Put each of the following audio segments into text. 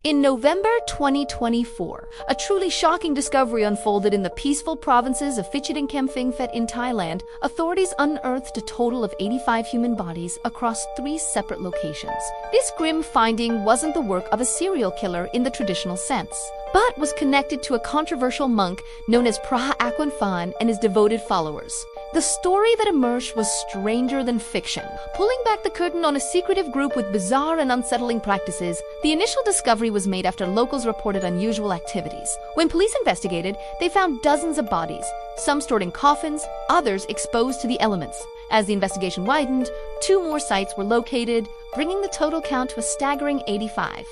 In November 2024, a truly shocking discovery unfolded in the peaceful provinces of Phichit and Kemphaengphet in Thailand. Authorities unearthed a total of 85 human bodies across 3 separate locations. This grim finding wasn't the work of a serial killer in the traditional sense, but was connected to a controversial monk known as Praha Akwan Phan and his devoted followers. The story that emerged was stranger than fiction. Pulling back the curtain on a secretive group with bizarre and unsettling practices, the initial discovery was made after locals reported unusual activities. When police investigated, they found dozens of bodies, some stored in coffins, others exposed to the elements. As the investigation widened, 2 more sites were located, bringing the total count to a staggering 85.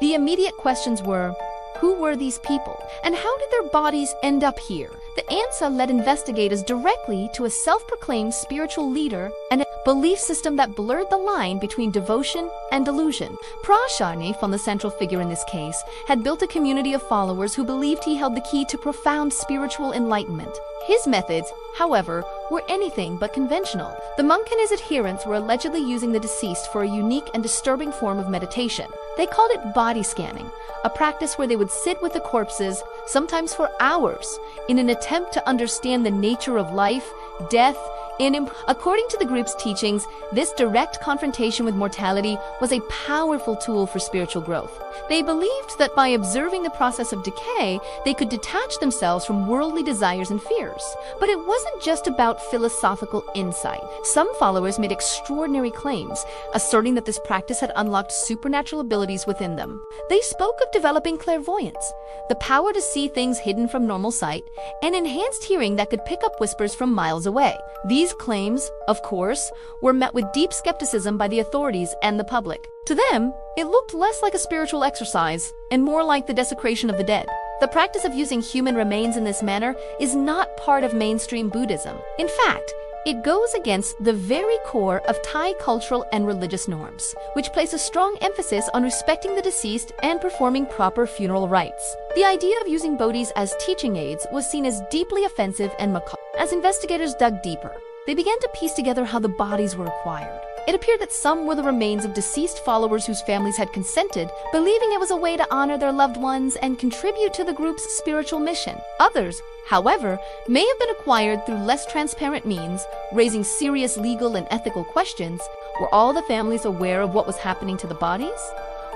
The immediate questions were, who were these people, and how did their bodies end up here? The answer led investigators directly to a self-proclaimed spiritual leader and a belief system that blurred the line between devotion and delusion. Prasharni, the central figure in this case, had built a community of followers who believed he held the key to profound spiritual enlightenment. His methods, however, were anything but conventional. The monk and his adherents were allegedly using the deceased for a unique and disturbing form of meditation. They called it body scanning, a practice where they would sit with the corpses, sometimes for hours, in an attempt to understand the nature of life, death, and according to the group's teachings, this direct confrontation with mortality was a powerful tool for spiritual growth. They believed that by observing the process of decay, they could detach themselves from worldly desires and fears. But it wasn't just about philosophical insight. Some followers made extraordinary claims, asserting that this practice had unlocked supernatural abilities within them. They spoke of developing clairvoyance, the power to see things hidden from normal sight, and enhanced hearing that could pick up whispers from miles away. These claims, of course, were met with deep skepticism by the authorities and the public. To them, it looked less like a spiritual exercise and more like the desecration of the dead. The practice of using human remains in this manner is not part of mainstream Buddhism. In fact, it goes against the very core of Thai cultural and religious norms, which place a strong emphasis on respecting the deceased and performing proper funeral rites. The idea of using bodhis as teaching aids was seen as deeply offensive and macabre. As investigators dug deeper, they began to piece together how the bodies were acquired. It appeared that some were the remains of deceased followers whose families had consented, believing it was a way to honor their loved ones and contribute to the group's spiritual mission. Others, however, may have been acquired through less transparent means, raising serious legal and ethical questions. Were all the families aware of what was happening to the bodies?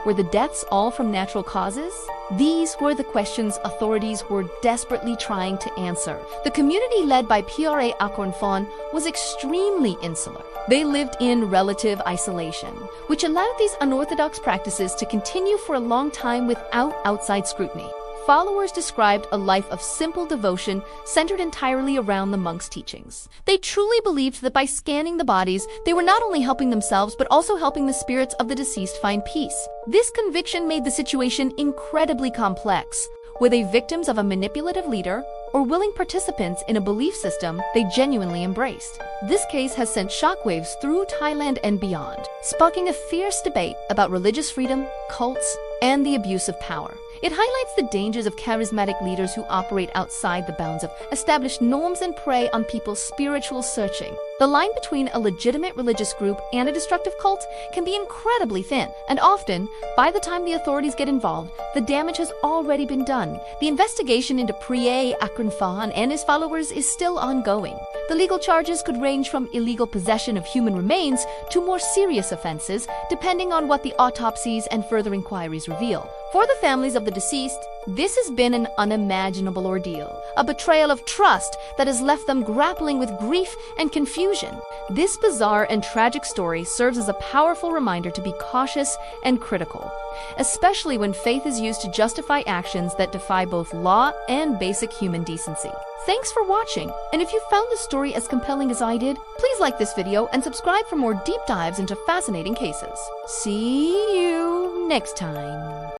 Were the deaths all from natural causes? These were the questions authorities were desperately trying to answer. The community led by Pra Akwan Phan was extremely insular. They lived in relative isolation, which allowed these unorthodox practices to continue for a long time without outside scrutiny. Followers described a life of simple devotion centered entirely around the monk's teachings. They truly believed that by scanning the bodies, they were not only helping themselves but also helping the spirits of the deceased find peace. This conviction made the situation incredibly complex. Were they victims of a manipulative leader or willing participants in a belief system they genuinely embraced? This case has sent shockwaves through Thailand and beyond, sparking a fierce debate about religious freedom, cults, and the abuse of power. It highlights the dangers of charismatic leaders who operate outside the bounds of established norms and prey on people's spiritual searching. The line between a legitimate religious group and a destructive cult can be incredibly thin, and often, by the time the authorities get involved, the damage has already been done. The investigation into Pra Akwan Phan and his followers is still ongoing. The legal charges could range from illegal possession of human remains to more serious offenses, depending on what the autopsies and further inquiries reveal. For the families of the deceased, this has been an unimaginable ordeal, a betrayal of trust that has left them grappling with grief and confusion. This bizarre and tragic story serves as a powerful reminder to be cautious and critical, especially when faith is used to justify actions that defy both law and basic human decency. Thanks for watching, and if you found this story as compelling as I did, please like this video and subscribe for more deep dives into fascinating cases. See you next time.